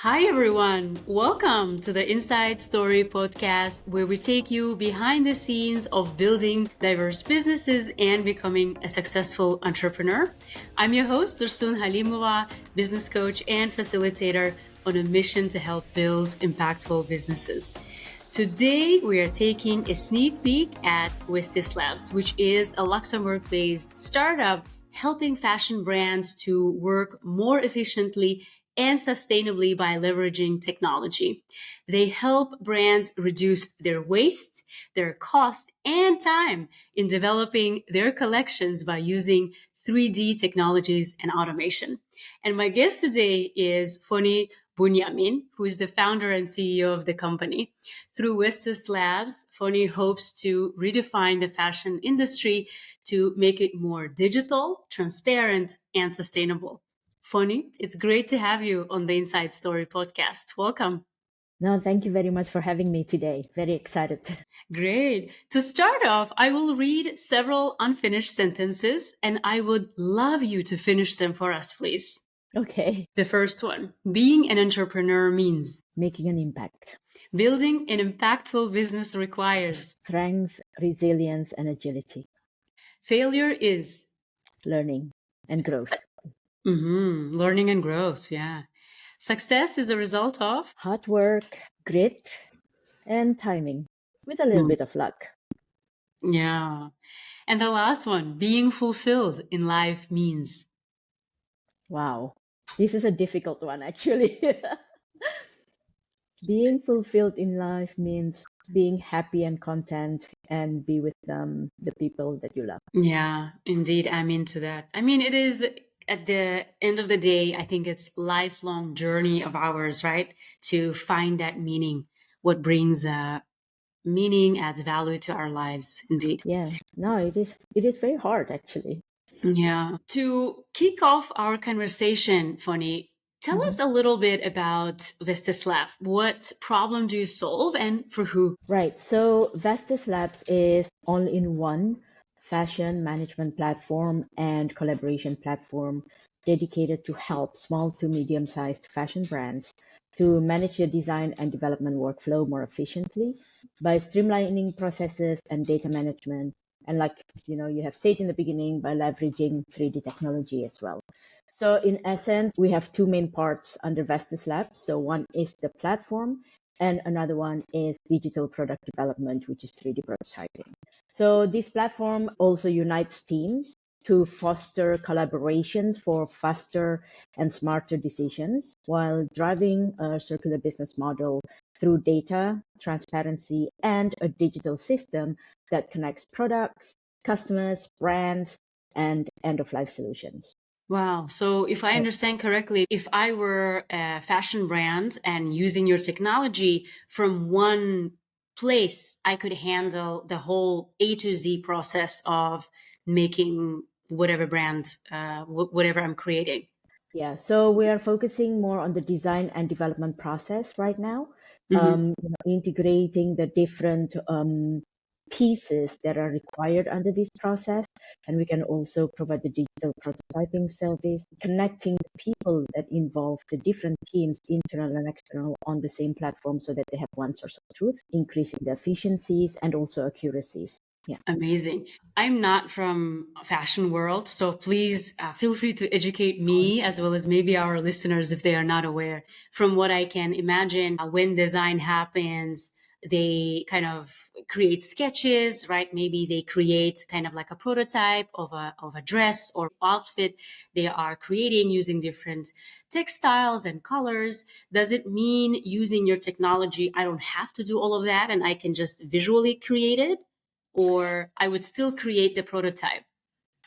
Hi, everyone. Welcome to the Inside Story podcast, where we take you behind the scenes of building diverse businesses and becoming a successful entrepreneur. I'm your host, Dursun Halimova, business coach and facilitator on a mission to help build impactful businesses. Today, we are taking a sneak peek at Vestis Labs, which is a Luxembourg-based startup helping fashion brands to work more efficiently and sustainably by leveraging technology. They help brands reduce their waste, their cost, and time in developing their collections by using 3D technologies and automation. And my guest today is Fonny Bunjamin, who is the founder and CEO of the company. Through Vestis Labs, Fonny hopes to redefine the fashion industry to make it more digital, transparent, and sustainable. Fonny, it's great to have you on the Inside Story podcast. Welcome. No, thank you very much for having me today. Very excited. Great. To start off, I will read several unfinished sentences and I would love you to finish them for us, please. Okay. The first one, being an entrepreneur means Making an impact. building an impactful business requires Strength, resilience, and agility. failure is Learning and growth. learning and growth. Yeah. Success is a result of Hard work, grit, and timing with a little bit of luck. yeah. And the last one, being fulfilled in life means Wow. This is a difficult one, actually. Being fulfilled in life means being happy and content and be with the people that you love. yeah, indeed. I'm into that. I mean, it is at the end of the day, I think it's lifelong journey of ours, right? To find that meaning, what brings meaning, adds value to our lives. Indeed. Yeah. No, it is very hard, actually. Yeah. To kick off our conversation, Fonny, tell us a little bit about Vestis Lab. What problem do you solve and for who? Right. So Vestis Labs is all-in-one fashion management platform and collaboration platform dedicated to help small to medium-sized fashion brands to manage their design and development workflow more efficiently by streamlining processes and data management. And like you have said in the beginning, by leveraging 3D technology as well. So in essence, we have two main parts under Vestis Labs. So one is the platform and another one is digital product development, which is 3D prototyping. So this platform also unites teams to foster collaborations for faster and smarter decisions while driving a circular business model through data, transparency, and a digital system that connects products, customers, brands, and end-of-life solutions. Wow. So if I understand correctly, if I were a fashion brand and using your technology from one place, I could handle the whole A to Z process of making whatever brand, whatever I'm creating. Yeah, so we are focusing more on the design and development process right now, integrating the different pieces that are required under this process. And we can also provide the digital prototyping service, connecting the people that involve the different teams, internal and external, on the same platform so that they have one source of truth, increasing the efficiencies and also accuracies. Yeah. Amazing. I'm not from fashion world, so please feel free to educate me as well as maybe our listeners if they are not aware. From what I can imagine, when design happens, they kind of create sketches, right? Maybe they create kind of like a prototype of a dress or outfit they are creating using different textiles and colors. Does it mean using your technology, I don't have to do all of that and I can just visually create it? Or I would still create the prototype?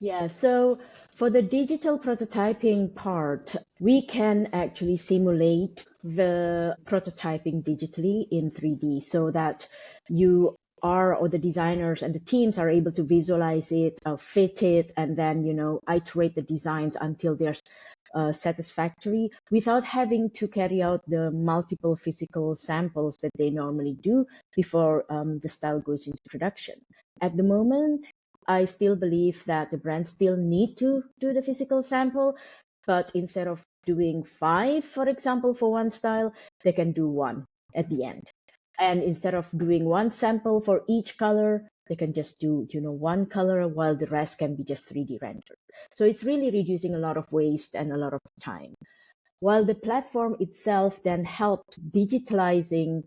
Yeah, so for the digital prototyping part, we can actually simulate the prototyping digitally in 3D so that you are, or the designers and the teams are able to visualize it, fit it, and then, iterate the designs until they're satisfactory without having to carry out the multiple physical samples that they normally do before the style goes into production. At the moment, I still believe that the brands still need to do the physical sample, but instead of doing 5, for example, for one style, they can do 1 at the end. And instead of doing 1 sample for each color, they can just do, 1 color, while the rest can be just 3D rendered. So it's really reducing a lot of waste and a lot of time. While the platform itself then helps digitalizing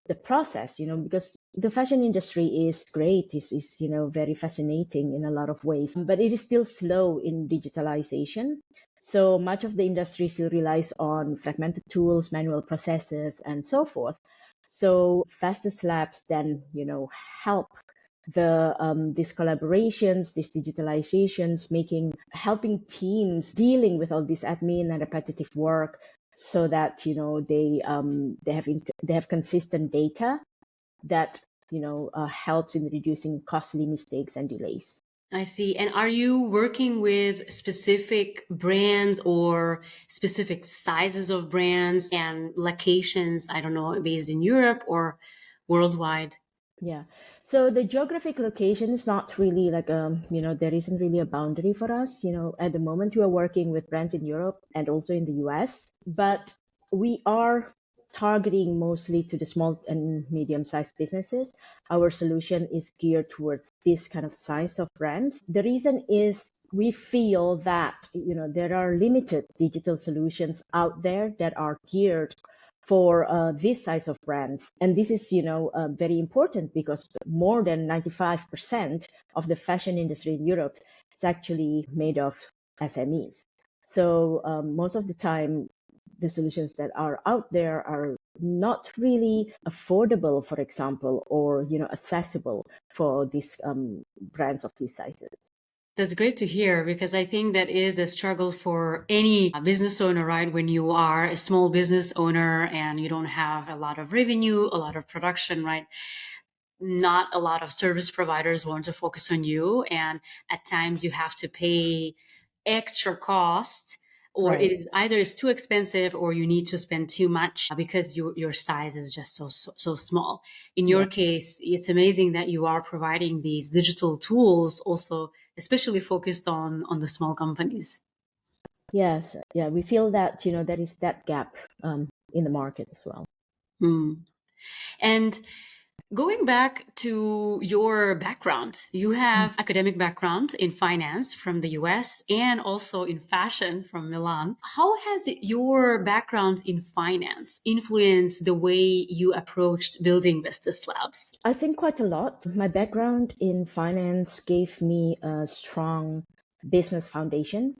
the process, because the fashion industry is great, is very fascinating in a lot of ways, but it is still slow in digitalization. So much of the industry still relies on fragmented tools, manual processes, and so forth. So Vestis Labs then, help these collaborations, these digitalizations, helping teams dealing with all this admin and repetitive work, so that they have consistent data that helps in reducing costly mistakes and delays. I see. And are you working with specific brands or specific sizes of brands and locations, I don't know, based in Europe or worldwide? Yeah. So the geographic location is not really like there isn't really a boundary for us. At the moment we are working with brands in Europe and also in the US, but we are targeting mostly to the small and medium-sized businesses. Our solution is geared towards this kind of size of brands. The reason is we feel that there are limited digital solutions out there that are geared for this size of brands. And this is, very important because more than 95% of the fashion industry in Europe is actually made of SMEs. So most of the time, the solutions that are out there are not really affordable, for example, or accessible for these brands of these sizes. That's great to hear, because I think that is a struggle for any business owner, right? When you are a small business owner and you don't have a lot of revenue, a lot of production, right? Not a lot of service providers want to focus on you. And at times you have to pay extra cost, or Right. it is either it's too expensive or you need to spend too much because your size is just so small. In your Yeah. case, it's amazing that you are providing these digital tools also, especially focused on the small companies. Yes. Yeah. We feel that, there is that gap in the market as well. And going back to your background, you have academic background in finance from the US and also in fashion from Milan. How has your background in finance influenced the way you approached building Vestis Labs? I think quite a lot. My background in finance gave me a strong business foundation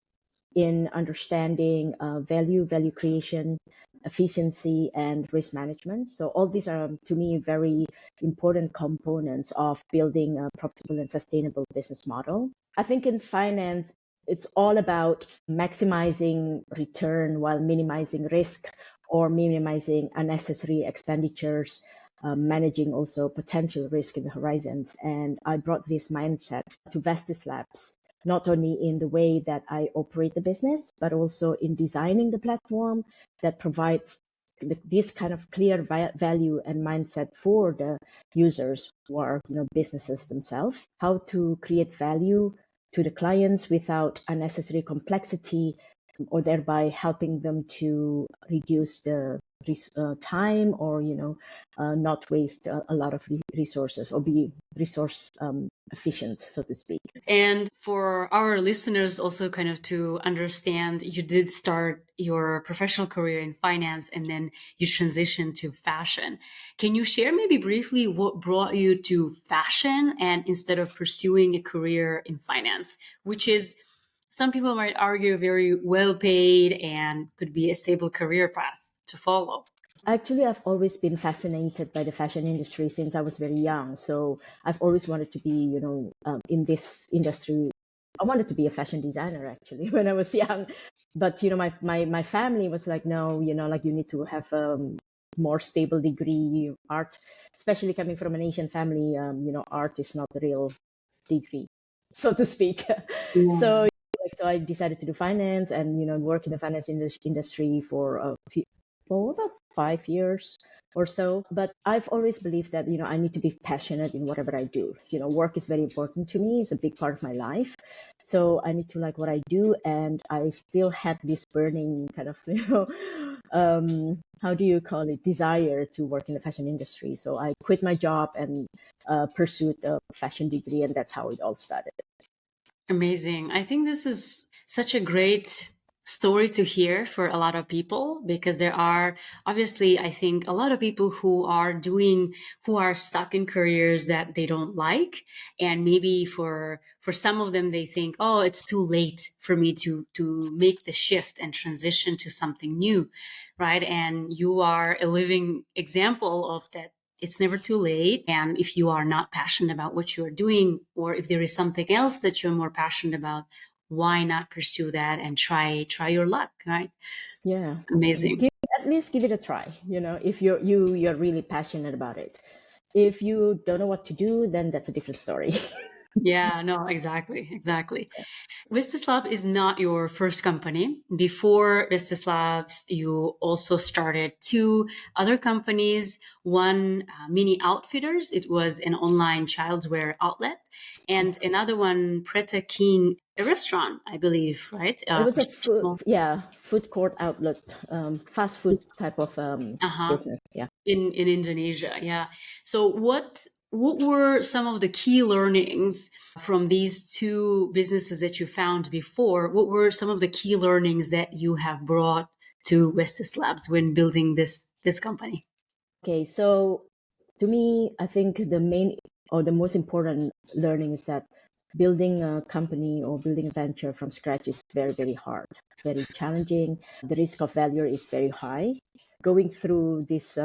in understanding value creation, efficiency, and risk management. So all these are, to me, very important components of building a profitable and sustainable business model. I think in finance, it's all about maximizing return while minimizing risk or minimizing unnecessary expenditures, managing also potential risk in the horizons. And I brought this mindset to Vestis Labs, not only in the way that I operate the business, but also in designing the platform that provides this kind of clear value and mindset for the users who are, businesses themselves, how to create value to the clients without unnecessary complexity, or thereby helping them to reduce the time, or not waste a lot of resources, or be resource efficient, so to speak. And for our listeners also kind of to understand, you did start your professional career in finance and then you transitioned to fashion. Can you share maybe briefly what brought you to fashion and instead of pursuing a career in finance, which is, some people might argue, very well paid and could be a stable career path to follow? Actually, I've always been fascinated by the fashion industry since I was very young. So I've always wanted to be, in this industry. I wanted to be a fashion designer actually when I was young. But, my family was like, no, like you need to have a more stable degree, art, especially coming from an Asian family. Art is not the real degree, so to speak. So, Yeah. so I decided to do finance and, work in the finance industry for about 5 years or so. But I've always believed that, I need to be passionate in whatever I do. Work is very important to me. It's a big part of my life. So I need to like what I do. And I still had this burning kind of, how do you call it, desire to work in the fashion industry. So I quit my job and pursued a fashion degree. And that's how it all started. Amazing. I think this is such a great story to hear for a lot of people, because there are obviously, I think, a lot of people who are stuck in careers that they don't like. And maybe for some of them, they think, oh, it's too late for me to make the shift and transition to something new. Right. And you are a living example of that. It's never too late. And if you are not passionate about what you're doing, or if there is something else that you're more passionate about, why not pursue that and try your luck, right? Yeah. Amazing. At least give it a try, if you're really passionate about it. If you don't know what to do, then that's a different story. Yeah, no, exactly. Vestis Lab is not your first company. Before Vestis Labs, you also started two other companies. One, Mini Outfitters. It was an online childwear outlet. And Yes. another one, Preta King, a restaurant, I believe, right? It was For a food court outlet, fast food type of uh-huh. business. Yeah. In Indonesia. Yeah. So what were some of the key learnings from these two businesses that you found before? What were some of the key learnings that you have brought to Vestis Labs when building this company? Okay. So to me, I think the main or the most important learning is that building a company or building a venture from scratch is very, very hard. It's very challenging. The risk of failure is very high. Going through this,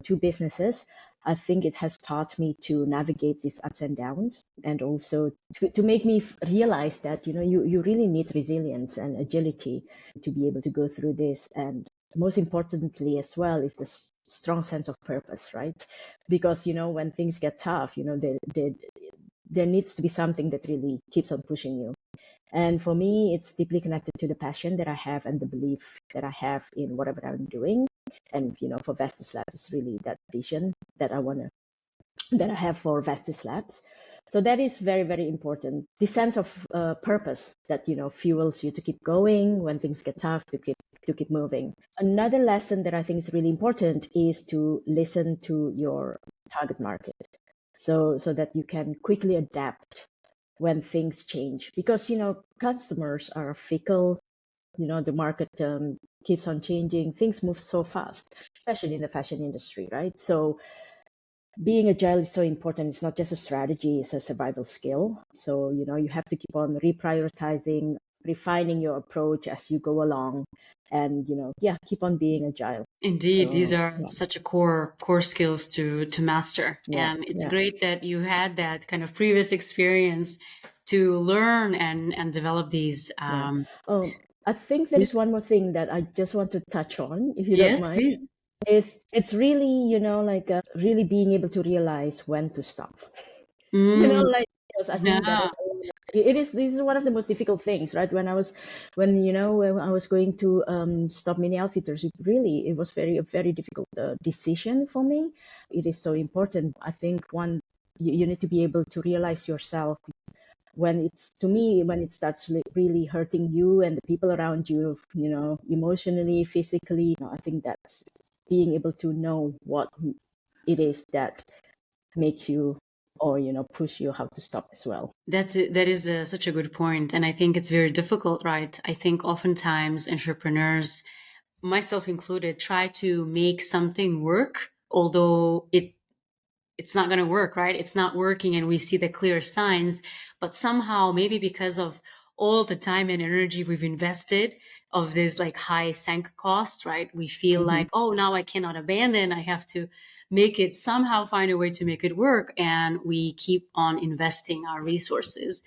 two businesses, I think it has taught me to navigate these ups and downs, and also to make me realize that, you really need resilience and agility to be able to go through this. And most importantly as well is the strong sense of purpose, right? Because, when things get tough, there needs to be something that really keeps on pushing you. And for me, it's deeply connected to the passion that I have and the belief that I have in whatever I'm doing. And, for Vestis Labs, it's really that vision that that I have for Vestis Labs. So that is very, very important. The sense of purpose that, fuels you to keep going when things get tough, to keep moving. Another lesson that I think is really important is to listen to your target market, so that you can quickly adapt when things change, because customers are fickle. The market keeps on changing. Things move so fast, especially in the fashion industry, right? So being agile is so important. It's not just a strategy, it's a survival skill. So you have to keep on reprioritizing, refining your approach as you go along, and keep on being agile. Indeed, these So are such a core skills to master. yeah, And it's yeah, great that you had that kind of previous experience to learn and develop these. yeah. I think there is one more thing that I just want to touch on, if you don't Yes, mind. please. It's really, like really being able to realize when to stop. Mm, Like, because I think that yeah. is this is one of the most difficult things, right? When I was going to stop Mini Outfitters, it was a very difficult decision for me. It is so important. I think you need to be able to realize yourself when it starts really hurting you and the people around you, emotionally, physically. I think that's being able to know what it is that makes you, or push you how to stop as well. That is such a good point. And I think it's very difficult, right? I think oftentimes entrepreneurs, myself included, try to make something work, although it's not going to work, right? It's not working and we see the clear signs, but somehow maybe because of all the time and energy we've invested of this like high sunk cost, right? We feel Mm-hmm. like, oh, now I cannot abandon. I have to make it somehow find a way to make it work. And we keep on investing our resources.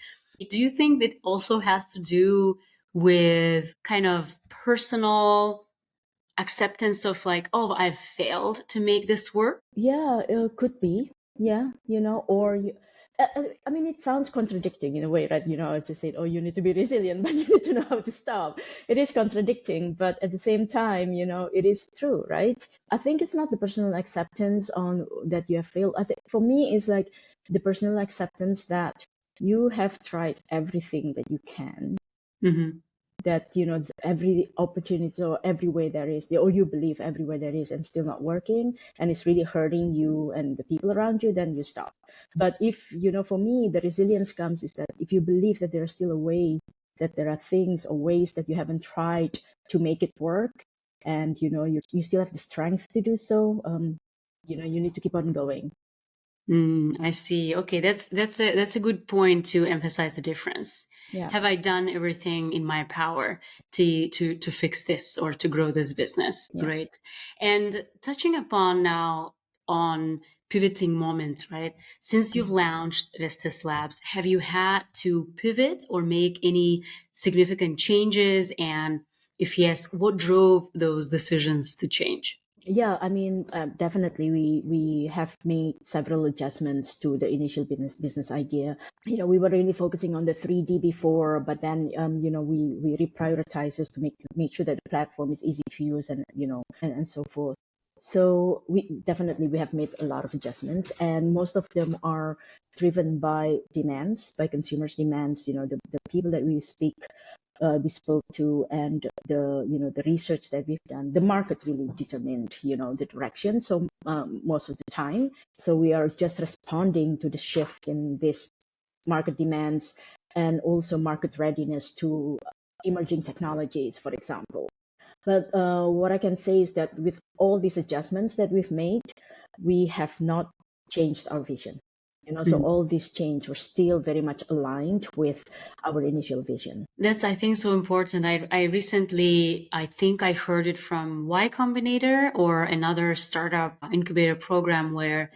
Do you think that also has to do with kind of personal acceptance of like, oh, I've failed to make this work? Yeah, it could be. Yeah, or I mean, it sounds contradicting in a way, right? I just said, oh, you need to be resilient, but you need to know how to stop. It is contradicting, but at the same time, it is true, right? I think it's not the personal acceptance on that you have failed. I think for me, it's like the personal acceptance that you have tried everything that you can, Mm-hmm. that every opportunity or every way there is, or you believe everywhere there is, and still not working, and it's really hurting you and the people around you, then you stop. But if for me, the resilience comes is that if you believe that there's still a way, that there are things or ways that you haven't tried to make it work, and you still have the strength to do so, you need to keep on going. I see. Okay, that's a good point to emphasize the difference. Yeah. Have I done everything in my power to fix this or to grow this business? Yeah. Great. And touching upon now on pivoting moments, right? Since you've launched Vestis Labs, have you had to pivot or make any significant changes? And if yes, what drove those decisions to change? Yeah, I mean, definitely, we have made several adjustments to the initial business idea. We were really focusing on the 3D before, but then we reprioritized this to make sure that the platform is easy to use, and and so forth. So we have made a lot of adjustments, and most of them are driven by demands, by consumers' demands. The people that we spoke to, and the research that we've done, the market really determined the direction, so most of the time. So we are just responding to the shift in this market demands, and also market readiness to emerging technologies, for example. But what I can say is that with all these adjustments that we've made, we have not changed our vision. So all this change, we're still very much aligned with our initial vision. That's, I think, so important. I recently, I think I heard it from Y Combinator or another startup incubator program where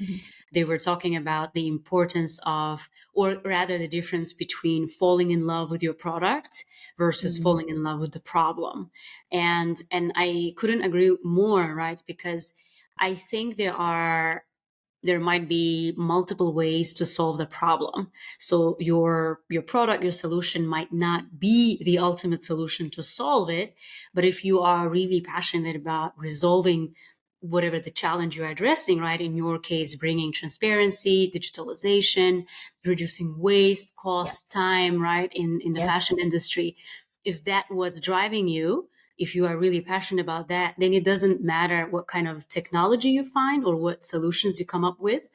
they were talking about the importance of, or rather the difference between falling in love with your product versus falling in love with the problem. And I couldn't agree more, right? Because I think there might be multiple ways to solve the problem. So your product, your solution might not be the ultimate solution to solve it, but if you are really passionate about resolving whatever the challenge you're addressing, right? In your case, bringing transparency, digitalization, reducing waste, cost, time, right? In the fashion industry. If that was driving you, if you are really passionate about that, then it doesn't matter what kind of technology you find or what solutions you come up with.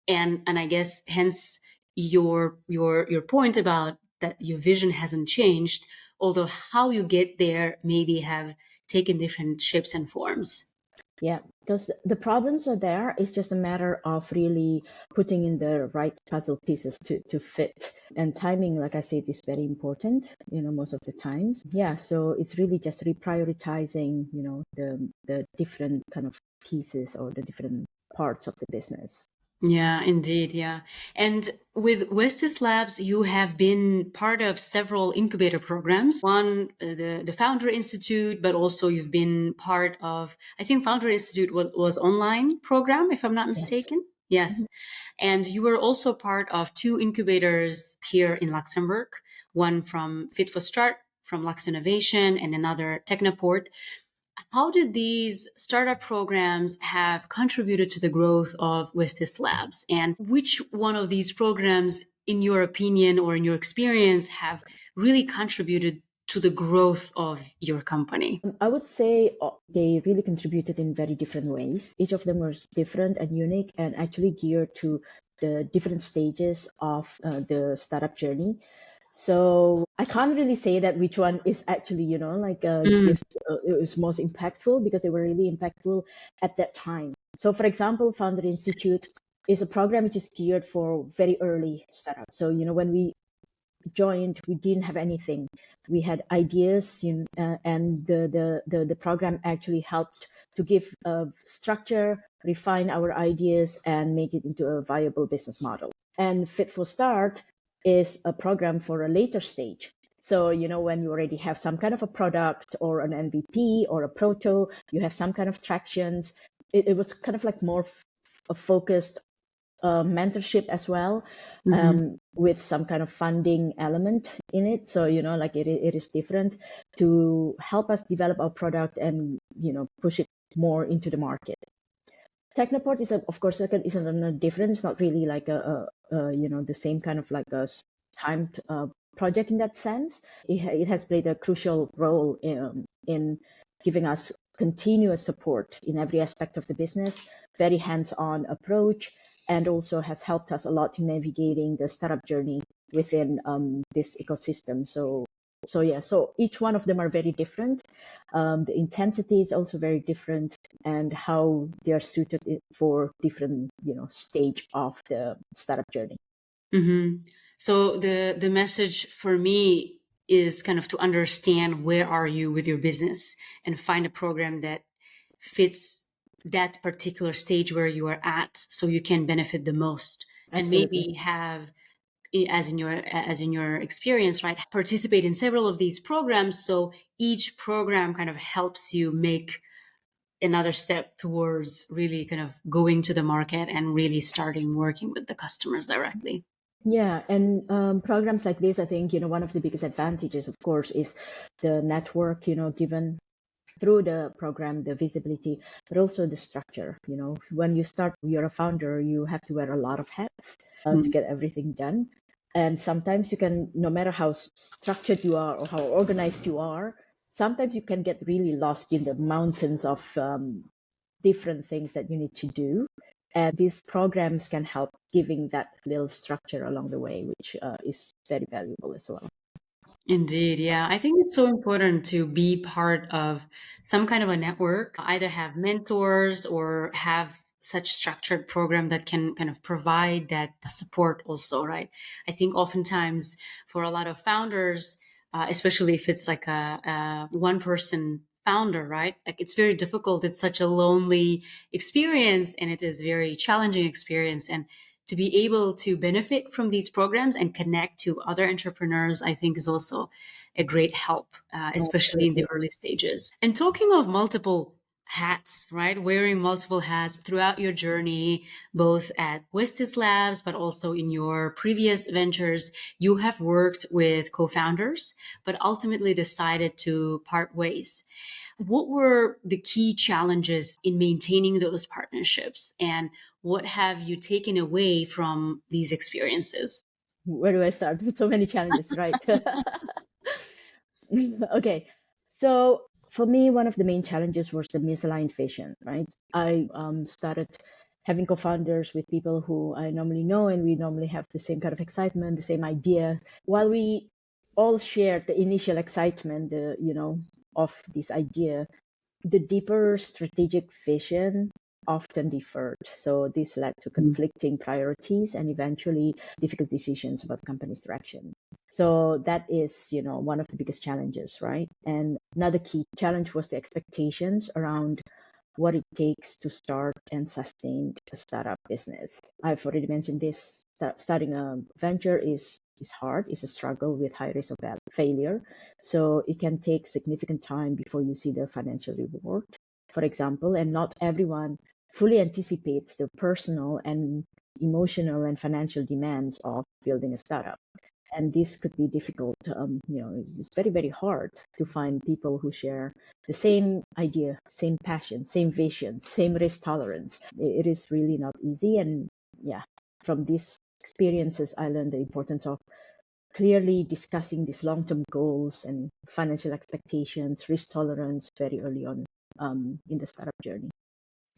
And I guess hence your point about that your vision hasn't changed, although how you get there maybe have taken different shapes and forms. Yeah, because the problems are there. It's just a matter of really putting in the right puzzle pieces to fit. And timing, like I said, is very important, most of the times. Yeah, so it's really just reprioritizing, the different kind of pieces or the different parts of the business. Yeah, indeed. Yeah. And with Vestis Labs, you have been part of several incubator programs. One, the Founder Institute, but also you've been part of, I think Founder Institute was online program, if I'm not mistaken. Yes. And you were also part of two incubators here in Luxembourg, one from Fit for Start, from Lux Innovation, and another Technoport. How did these startup programs have contributed to the growth of Vestis Labs? And which one of these programs, in your opinion or in your experience, have really contributed to the growth of your company? I would say they really contributed in very different ways. Each of them was different and unique, and actually geared to the different stages of the startup journey. So I can't really say that which one is actually, it was most impactful, because they were really impactful at that time. So for example, Founder Institute is a program which is geared for very early startups. So, when we joined, we didn't have anything. We had ideas, and the program actually helped to give a structure, refine our ideas, and make it into a viable business model. And Fit for Start is a program for a later stage. So, when you already have some kind of a product or an MVP or a proto, you have some kind of tractions. It was kind of like more focused mentorship as well, Mm-hmm. with some kind of funding element in it. So, like it is different to help us develop our product and, push it more into the market. Technoport is, of course, like isn't a different. It's not really like the same kind of like a timed project in that sense. It has played a crucial role in giving us continuous support in every aspect of the business, very hands-on approach, and also has helped us a lot in navigating the startup journey within this ecosystem. So each one of them are very different. The intensity is also very different, and how they are suited for different, stage of the startup journey. Mm-hmm. So the message for me is kind of to understand where are you with your business and find a program that fits that particular stage where you are at, so you can benefit the most, and Absolutely. maybe have, as in your experience, right, participate in several of these programs, so each program kind of helps you make another step towards really kind of going to the market and really starting working with the customers directly. Yeah, and programs like this, I think, one of the biggest advantages, of course, is the network, given through the program, the visibility, but also the structure. When you start, you're a founder, you have to wear a lot of hats to get everything done. And sometimes you can, no matter how structured you are or how organized you are, sometimes you can get really lost in the mountains of different things that you need to do. And these programs can help giving that little structure along the way, which is very valuable as well. Indeed, yeah. I think it's so important to be part of some kind of a network, either have mentors or have such structured program that can kind of provide that support also, right? I think oftentimes for a lot of founders, especially if it's like a one person founder, right? Like it's very difficult. It's such a lonely experience, and it is very challenging experience. And to be able to benefit from these programs and connect to other entrepreneurs, I think is also a great help, especially in the Absolutely. early stages. And talking of multiple hats, right? Wearing multiple hats throughout your journey, both at Vestis Labs, but also in your previous ventures, you have worked with co-founders, but ultimately decided to part ways. What were the key challenges in maintaining those partnerships, and what have you taken away from these experiences? Where do I start with so many challenges, right? Okay. So for me, one of the main challenges was the misaligned vision, right? I started having co-founders with people who I normally know, and we normally have the same kind of excitement, the same idea. While we all shared the initial excitement, of this idea, the deeper strategic vision often differed. So this led to conflicting priorities and eventually difficult decisions about the company's direction. So that is, one of the biggest challenges, right? And another key challenge was the expectations around what it takes to start and sustain a startup business. I've already mentioned this. Starting a venture is hard, is a struggle with high risk of failure. So it can take significant time before you see the financial reward, for example, and not everyone fully anticipates the personal and emotional and financial demands of building a startup. And this could be difficult. It's very, very hard to find people who share the same idea, same passion, same vision, same risk tolerance. It is really not easy. And yeah, from these experiences, I learned the importance of clearly discussing these long-term goals and financial expectations, risk tolerance very early on in the startup journey.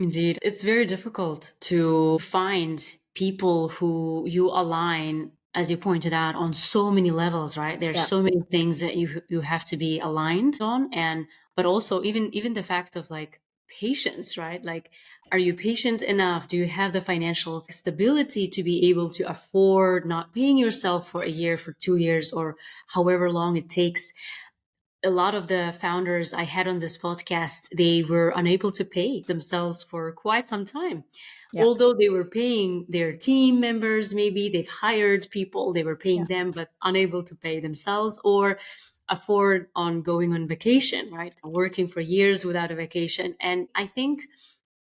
Indeed, it's very difficult to find people who you align, as you pointed out, on so many levels, right? There's Yeah, so many things that you have to be aligned on, and but also even the fact of like patience, right? Like, are you patient enough? Do you have the financial stability to be able to afford not paying yourself for a year, for 2 years, or however long it takes? A lot of the founders I had on this podcast, they were unable to pay themselves for quite some time. yeah, Although they were paying their team members, maybe they've hired people, they were paying yeah, them, but unable to pay themselves or afford on going on vacation, right? Working for years without a vacation. And I think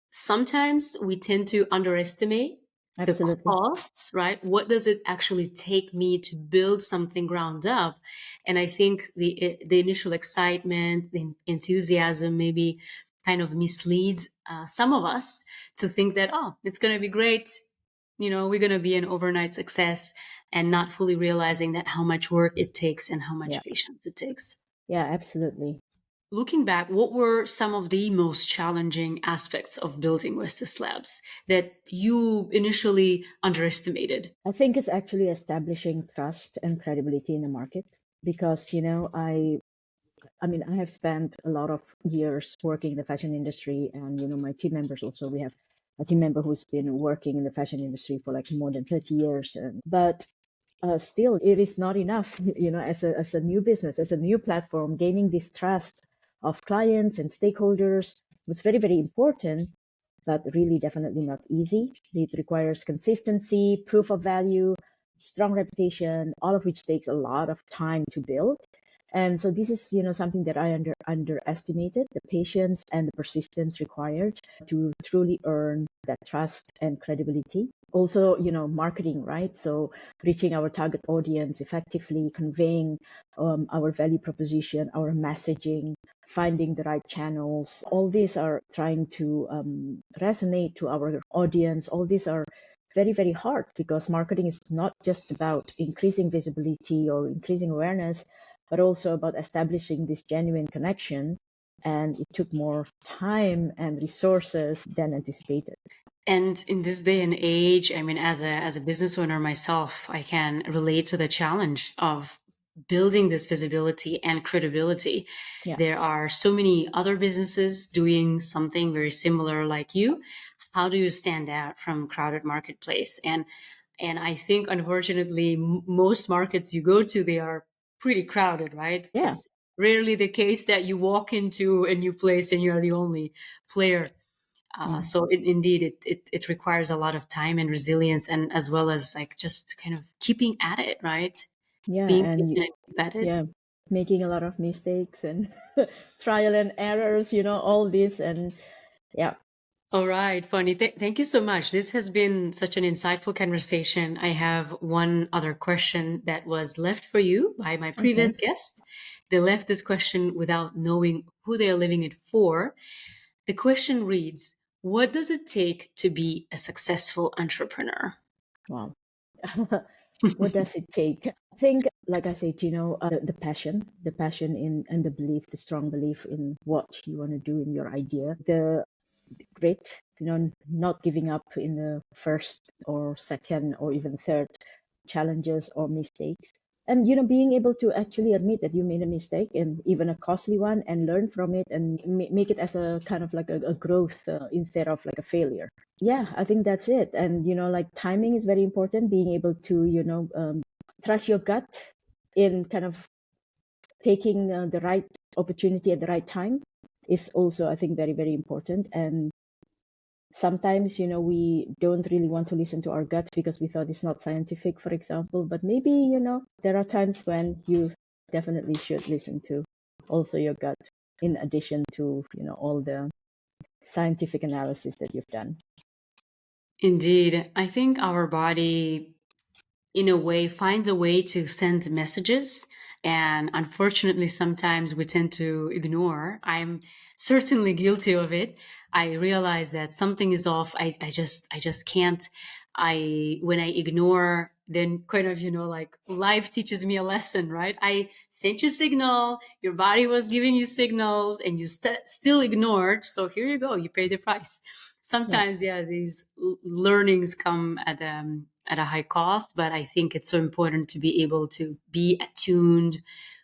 sometimes we tend to underestimate the Absolutely. costs, right? What does it actually take me to build something ground up? And I think the initial excitement, the enthusiasm, maybe kind of misleads some of us to think that, oh, it's going to be great. We're going to be an overnight success, and not fully realizing that how much work it takes and how Yeah. much patience it takes. Yeah, absolutely. Looking back, what were some of the most challenging aspects of building Vestis Labs that you initially underestimated? I think it's actually establishing trust and credibility in the market because, I mean, I have spent a lot of years working in the fashion industry, and my team members also. We have a team member who's been working in the fashion industry for like more than 30 years, but still, it is not enough. As a new business, as a new platform, gaining this trust of clients and stakeholders was very, very important, but really definitely not easy. It requires consistency, proof of value, strong reputation, all of which takes a lot of time to build. And so this is, something that I underestimated, the patience and the persistence required to truly earn that trust and credibility. Also, marketing, right? So reaching our target audience effectively, conveying our value proposition, our messaging, finding the right channels. All these are trying to resonate to our audience. All these are very, very hard because marketing is not just about increasing visibility or increasing awareness, but also about establishing this genuine connection. And it took more time and resources than anticipated. And in this day and age, I mean, as a business owner myself, I can relate to the challenge of building this visibility and credibility. Yeah. There are so many other businesses doing something very similar like you. How do you stand out from crowded marketplace? And I think, unfortunately, most markets you go to, they are pretty crowded, right? Yeah. It's rarely the case that you walk into a new place and you're the only player. Mm. So indeed, it requires a lot of time and resilience, and as well as like just kind of keeping at it, right? Yeah. Being And patient and keep at it. yeah, making a lot of mistakes and trial and errors, all this. And yeah. All right, Fonny, thank you so much. This has been such an insightful conversation. I have one other question that was left for you by my Okay. previous guest. They left this question without knowing who they are leaving it for. The question reads, what does it take to be a successful entrepreneur? Wow. What does it take? I think, like I said, the passion in and the belief, the strong belief in what you want to do in your idea, the grit, not giving up in the first or second or even third challenges or mistakes. And being able to actually admit that you made a mistake and even a costly one, and learn from it and make it as a kind of like a growth instead of like a failure. Yeah, I think that's it. And like timing is very important. Being able to trust your gut in kind of taking the right opportunity at the right time is also, I think, very, very important. And sometimes we don't really want to listen to our gut because we thought it's not scientific, for example. But maybe there are times when you definitely should listen to also your gut, in addition to all the scientific analysis that you've done. Indeed, I think our body, in a way, finds a way to send messages. And unfortunately, sometimes we tend to ignore. I'm certainly guilty of it. I realize that something is off. I just can't. When I ignore, then kind of, like life teaches me a lesson, right? I sent you signal, your body was giving you signals, and you still ignored. So here you go, you pay the price. Yeah. Sometimes, yeah, these learnings come at a high cost, but I think it's so important to be able to be attuned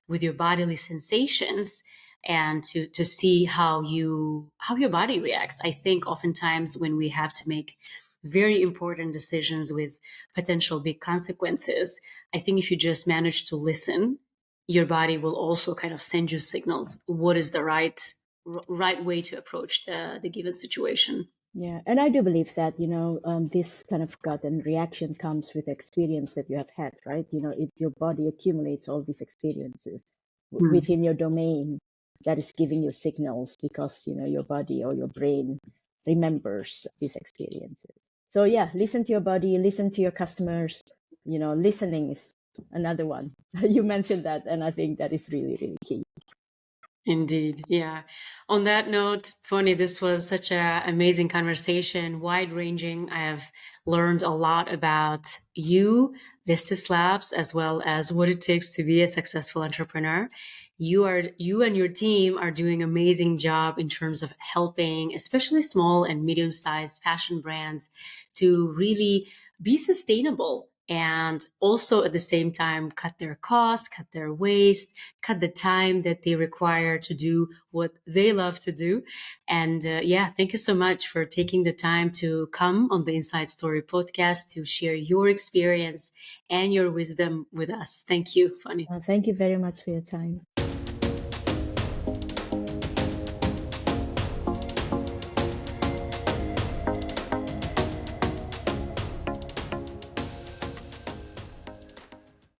with your bodily sensations and to see how your body reacts. I think oftentimes when we have to make very important decisions with potential big consequences, I think if you just manage to listen, your body will also kind of send you signals what is the right way to approach the given situation. Yeah, and I do believe that, this kind of gut and reaction comes with experience that you have had, right? Your body accumulates all these experiences Hmm. within your domain that is giving you signals because, your body or your brain remembers these experiences. So yeah, listen to your body, listen to your customers. Listening is another one. You mentioned that, and I think that is really, really key. Indeed. Yeah. On that note, Fonny, this was such an amazing conversation, wide ranging. I have learned a lot about you, Vestis Labs, as well as what it takes to be a successful entrepreneur. You and your team are doing an amazing job in terms of helping, especially small and medium-sized fashion brands to really be sustainable and also at the same time cut their costs, cut their waste, cut the time that they require to do what they love to do. And yeah, thank you so much for taking the time to come on the Inside Story podcast to share your experience and your wisdom with us. Thank you, Funny. Thank you very much for your time.